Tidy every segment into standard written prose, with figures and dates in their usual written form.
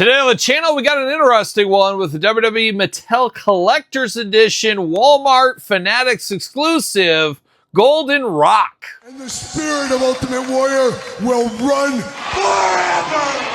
Today on the channel, we got an interesting one with the WWE Mattel Collector's Edition Walmart Fanatics exclusive Golden Rock. And the spirit of Ultimate Warrior will run forever!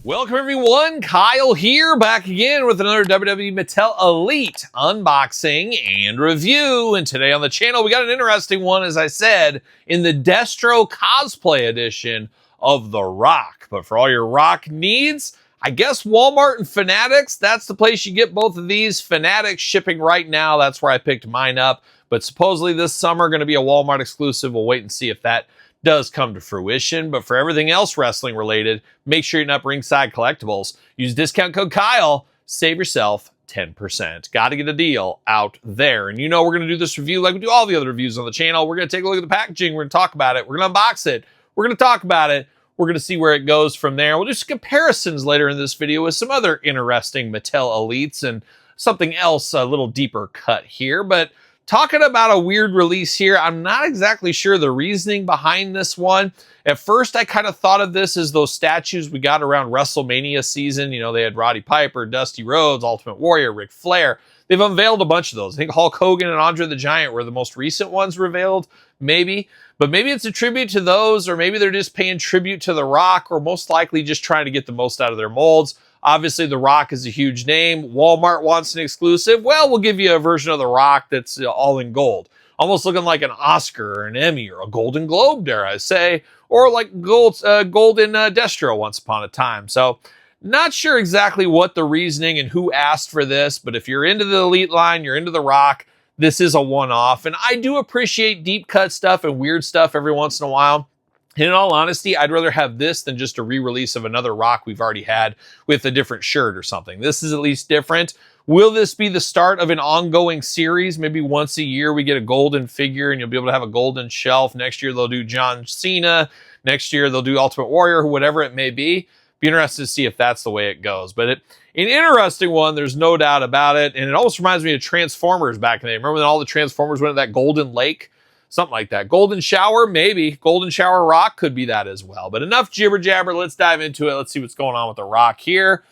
Welcome everyone, Kyle here, back again with another WWE Mattel Elite unboxing and review. And today on the channel, we got an interesting one, as I said, in the Destro Cosplay Edition of The Rock. But for all your Rock needs, I guess Walmart and Fanatics, that's the place you get both of these. Fanatics shipping right now, that's where I picked mine up. But supposedly this summer, going to be a Walmart exclusive. We'll wait and see if that does come to fruition. But for everything else wrestling related, make sure you're up Ringside Collectibles. Use discount code Kyle, save yourself 10%. Got to get a deal out there. And you know we're going to do this review like we do all the other reviews on the channel. We're going to take a look at the packaging. We're going to talk about it. We're going to unbox it. We're going to talk about it. We're going to see where it goes from there. We'll do some comparisons later in this video with some other interesting Mattel Elites and something else a little deeper cut here. But talking about a weird release here, I'm not exactly sure the reasoning behind this one. At first, I kind of thought of this as those statues we got around WrestleMania season. You know, they had Roddy Piper, Dusty Rhodes, Ultimate Warrior, Ric Flair. They've unveiled a bunch of those. I think Hulk Hogan and Andre the Giant were the most recent ones revealed, maybe. But maybe it's a tribute to those, or maybe they're just paying tribute to The Rock, or most likely just trying to get the most out of their molds. Obviously, The Rock is a huge name. Walmart wants an exclusive. Well, we'll give you a version of The Rock that's all in gold. Almost looking like an Oscar or an Emmy or a Golden Globe, dare I say. Or like golden Destro once upon a time. So, not sure exactly what the reasoning and who asked for this. But if you're into the Elite line, you're into The Rock, this is a one-off. And I do appreciate deep cut stuff and weird stuff every once in a while. In all honesty, I'd rather have this than just a re-release of another Rock we've already had with a different shirt or something. This is at least different. Will this be the start of an ongoing series? Maybe once a year we get a golden figure and you'll be able to have a golden shelf. Next year they'll do John Cena. Next year they'll do Ultimate Warrior, whatever it may be. Be interested to see if that's the way it goes. But an interesting one, there's no doubt about it. And it almost reminds me of Transformers back in the day. Remember when all the Transformers went to that golden lake? Something like that. Golden Shower, maybe. Golden Shower Rock could be that as well. But enough jibber jabber. Let's dive into it. Let's see what's going on with the Rock here.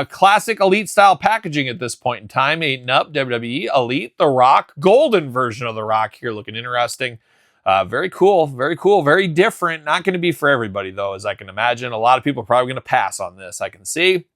Classic Elite style packaging at this point in time. 8-and-up WWE Elite The Rock. Golden version of The Rock here. Looking interesting. Very cool. Very cool. Very different. Not going to be for everybody though, as I can imagine. A lot of people are probably going to pass on this. I can see.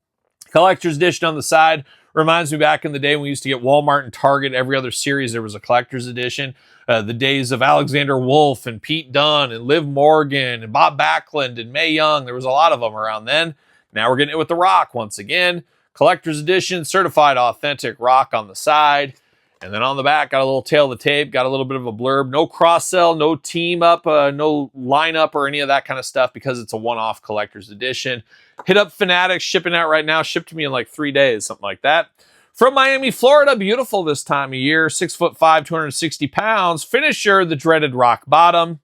Collector's edition on the side. Reminds me back in the day when we used to get Walmart and Target. Every other series there was a collector's edition. The days of Alexander Wolf and Pete Dunne and Liv Morgan and Bob Backlund and Mae Young. There was a lot of them around then. Now we're getting it with The Rock once again. Collector's edition, certified authentic Rock on the side. And then on the back, got a little tail of the tape, got a little bit of a blurb. No cross-sell, no team up, no lineup or any of that kind of stuff because it's a one-off collector's edition. Hit up Fanatics, shipping out right now. Shipped to me in like 3 days, something like that. From Miami, Florida, beautiful this time of year. 6'5", 260 pounds. Finisher, the dreaded Rock Bottom.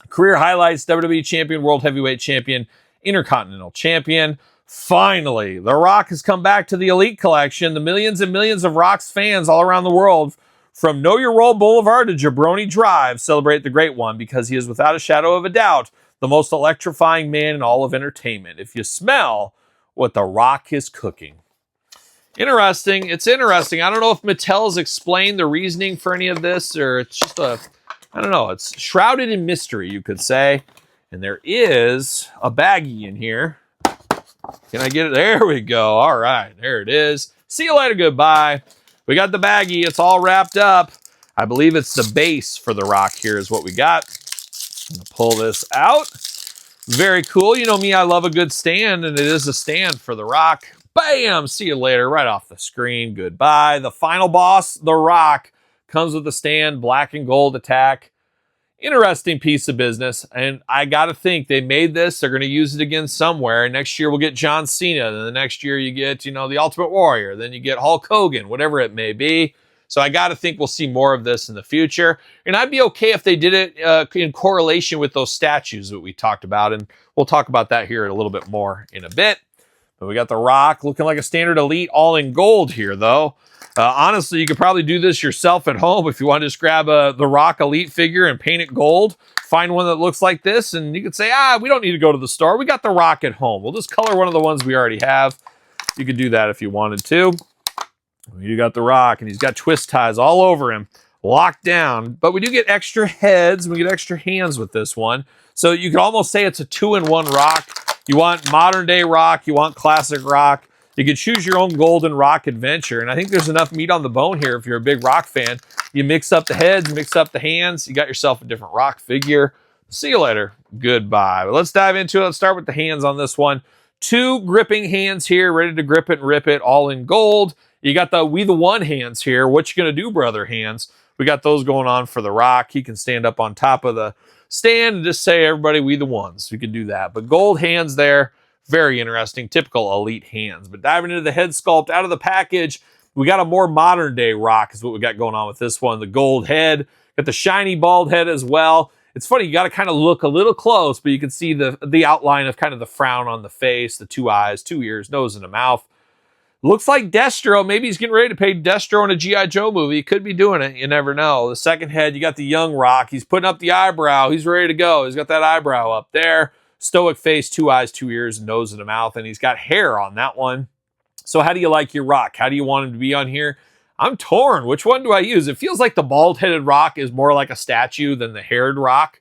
Career highlights, WWE Champion, World Heavyweight Champion, Intercontinental Champion. Finally, The Rock has come back to the Elite Collection. The millions and millions of Rock's fans all around the world, from Know Your Role Boulevard to Jabroni Drive, celebrate the great one because he is without a shadow of a doubt the most electrifying man in all of entertainment. If you smell what The Rock is cooking. Interesting. It's interesting. I don't know if Mattel's explained the reasoning for any of this, or it's just I don't know. It's shrouded in mystery, you could say. And there is a baggie in here. Can I get it? There we go. All right. There it is. See you later. Goodbye. We got the baggie. It's all wrapped up. I believe it's the base for The Rock here is what we got. I'm going to pull this out. Very cool. You know me, I love a good stand, and it is a stand for The Rock. Bam! See you later. Right off the screen. Goodbye. The final boss, The Rock, comes with a stand, black and gold attack. Interesting piece of business, and I got to think they made this. They're going to use it again somewhere. Next year we'll get John Cena. Then the next year you get, the Ultimate Warrior. Then you get Hulk Hogan, whatever it may be. So I got to think we'll see more of this in the future. And I'd be okay if they did it in correlation with those statues that we talked about. And we'll talk about that here a little bit more in a bit. But we got The Rock looking like a standard elite, all in gold here, though. Honestly, you could probably do this yourself at home if you want to just grab The Rock Elite figure and paint it gold. Find one that looks like this, and you could say, we don't need to go to the store. We got The Rock at home. We'll just color one of the ones we already have. You could do that if you wanted to. You got The Rock, and he's got twist ties all over him, locked down. But we do get extra heads, and we get extra hands with this one. So you could almost say it's a 2-in-1 Rock. You want modern-day Rock. You want classic Rock. You can choose your own Golden Rock adventure. And I think there's enough meat on the bone here if you're a big Rock fan. You mix up the heads, mix up the hands. You got yourself a different Rock figure. See you later. Goodbye. But let's dive into it. Let's start with the hands on this one. 2 gripping hands here, ready to grip it and rip it, all in gold. You got the We the One hands here. What you gonna do, brother hands? We got those going on for The Rock. He can stand up on top of the stand and just say, everybody, we the ones. We can do that. But gold hands there. Very interesting, typical elite hands. But diving into the head sculpt out of the package, we got a more modern day Rock is what we got going on with this one. The gold head, got the shiny bald head as well. It's funny, you got to kind of look a little close, but you can see the outline of kind of the frown on the face, the 2 eyes, 2 ears, nose, and a mouth. Looks like Destro. Maybe he's getting ready to pay Destro in a G.I. Joe movie. He could be doing it. You never know. The second head, you got the young Rock. He's putting up the eyebrow. He's ready to go. He's got that eyebrow up there. Stoic face, 2 eyes, 2 ears, nose, and a mouth, and he's got hair on that one. So how do you like your Rock? How do you want him to be on here? I'm torn. Which one do I use? It feels like the bald-headed Rock is more like a statue than the haired Rock.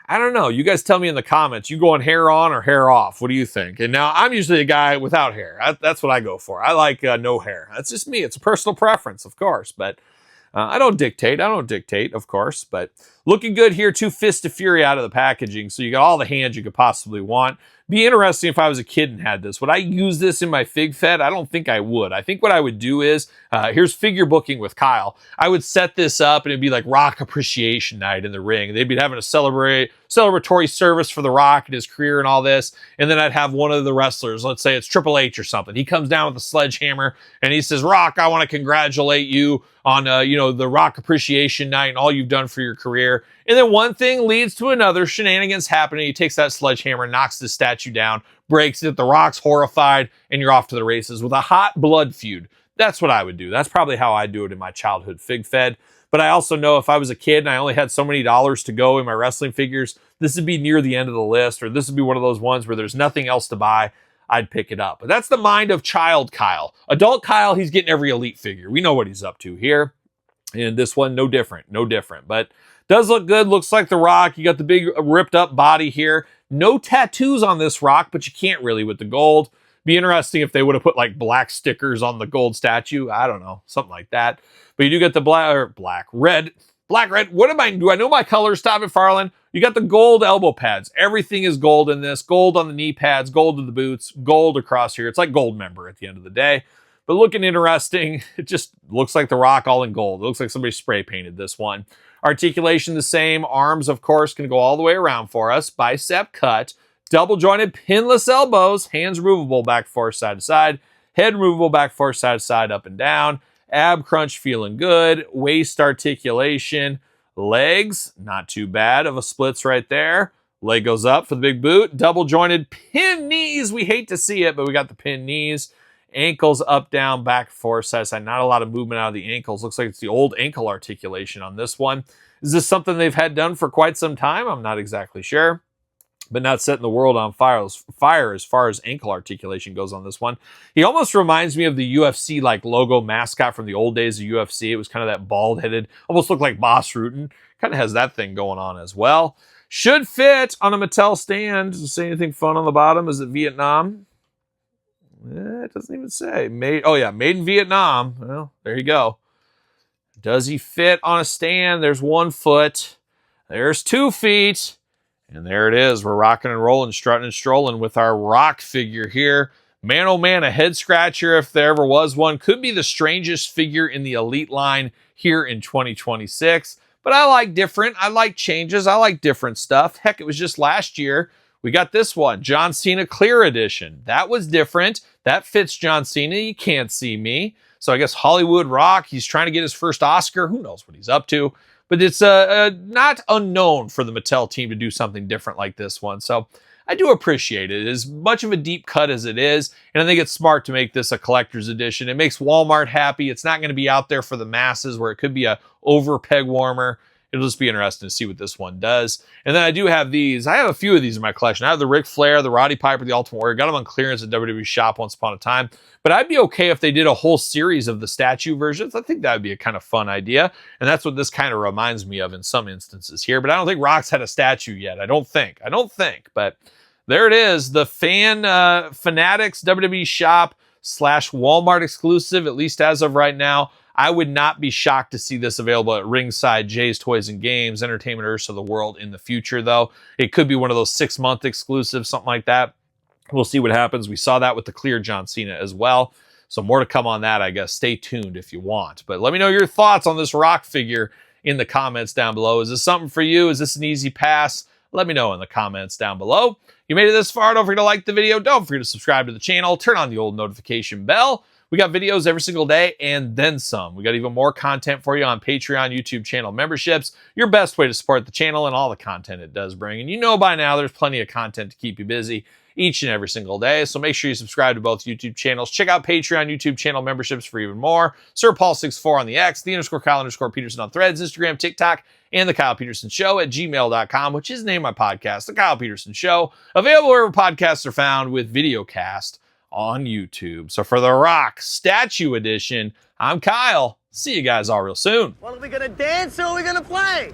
I don't know. You guys tell me in the comments. You going hair on or hair off? What do you think? And now I'm usually a guy without hair. That's what I go for. I like no hair. That's just me. It's a personal preference, of course, but I don't dictate. Of course, but looking good here. 2 Fists of Fury out of the packaging. So you got all the hands you could possibly want. Be interesting if I was a kid and had this. Would I use this in my Fig Fed? I don't think I would. I think what I would do is, here's figure booking with Kyle. I would set this up and it'd be like Rock Appreciation Night in the ring. They'd be having a celebratory service for The Rock and his career and all this. And then I'd have one of the wrestlers, let's say it's Triple H or something. He comes down with a sledgehammer and he says, Rock, I want to congratulate you on, the Rock Appreciation Night and all you've done for your career. And then one thing leads to another, shenanigans happening. He takes that sledgehammer, knocks the statue down, breaks it. The Rock's horrified, and you're off to the races with a hot blood feud. That's what I would do. That's probably how I do it in my childhood Fig Fed. But I also know if I was a kid and I only had so many dollars to go in my wrestling figures, this would be near the end of the list, or this would be one of those ones where there's nothing else to buy. I'd pick it up. But that's the mind of child Kyle. Adult Kyle, he's getting every elite figure. We know what he's up to here. And this one, no different. But does look good. Looks like The Rock. You got the big ripped up body here. No tattoos on this Rock, but you can't really with the gold. Be interesting if they would have put like black stickers on the gold statue. I don't know. Something like that. But you do get the red. Do I know my colors? Stop it, Farland. You got the gold elbow pads. Everything is gold in this. Gold on the knee pads, gold to the boots, gold across here. It's like Gold Member at the end of the day. But looking interesting. It just looks like The Rock all in gold. It looks like somebody spray painted this one. Articulation the same. Arms, of course, can go all the way around for us. Bicep cut. Double jointed pinless elbows. Hands removable back, forth, side to side. Head removable back, forth, side to side, up and down. Ab crunch feeling good. Waist articulation. Legs, not too bad of a splits right there. Leg goes up for the big boot. Double jointed pin knees. We hate to see it, but we got the pin knees. Ankles up, down, back, forth, side to side. Not a lot of movement out of the ankles. Looks like it's the old ankle articulation on this one. Is this something they've had done for quite some time? I'm not exactly sure. But not setting the world on fire as far as ankle articulation goes on this one. He almost reminds me of the UFC like logo mascot from the old days of UFC. It was kind of that bald-headed, almost looked like Boss Rutan. Kind of has that thing going on as well. Should fit on a Mattel stand. Does it say anything fun on the bottom? Is it Vietnam? It doesn't even say. Made in Vietnam. Well, there you go. Does he fit on a stand? There's 1 foot. There's 2 feet. And there it is. We're rocking and rolling, strutting and strolling with our Rock figure here. Man, oh man, a head scratcher if there ever was one. Could be the strangest figure in the Elite line here in 2026. but I like different. I like changes. I like different stuff. Heck, it was just last year. We got this one, John Cena Clear Edition. That was different. That fits John Cena. You can't see me. So I guess Hollywood Rock, he's trying to get his first Oscar. Who knows what he's up to? But it's not unknown for the Mattel team to do something different like this one. So I do appreciate it. As much of a deep cut as it is, and I think it's smart to make this a collector's edition. It makes Walmart happy. It's not going to be out there for the masses where it could be a over peg warmer. It'll just be interesting to see what this one does. And then I do have these. I have a few of these in my collection. I have the Ric Flair, the Roddy Piper, the Ultimate Warrior. Got them on clearance at WWE Shop once upon a time. But I'd be okay if they did a whole series of the statue versions. I think that would be a kind of fun idea. And that's what this kind of reminds me of in some instances here. But I don't think Rock's had a statue yet. I don't think. But there it is. The Fanatics WWE Shop / Walmart exclusive, at least as of right now. I would not be shocked to see this available at Ringside, Jay's Toys and Games, Entertainment Earth of the World in the future, though. It could be one of those 6-month exclusives, something like that. We'll see what happens. We saw that with the clear John Cena as well. So more to come on that, I guess. Stay tuned if you want. But let me know your thoughts on this Rock figure in the comments down below. Is this something for you? Is this an easy pass? Let me know in the comments down below. You made it this far. Don't forget to like the video. Don't forget to subscribe to the channel. Turn on the old notification bell. We got videos every single day and then some. We got even more content for you on Patreon, YouTube channel memberships. Your best way to support the channel and all the content it does bring. And you know by now there's plenty of content to keep you busy each and every single day. So make sure you subscribe to both YouTube channels. Check out Patreon, YouTube channel memberships for even more. Sir Paul64 on the X, _Kyle_Peterson on Threads, Instagram, TikTok, and The Kyle Peterson Show at gmail.com, which is the name of my podcast, The Kyle Peterson Show. Available wherever podcasts are found with videocast on YouTube. So for the Rock Statue Edition, I'm Kyle. See you guys all real soon. Well, are we gonna dance or are we gonna play?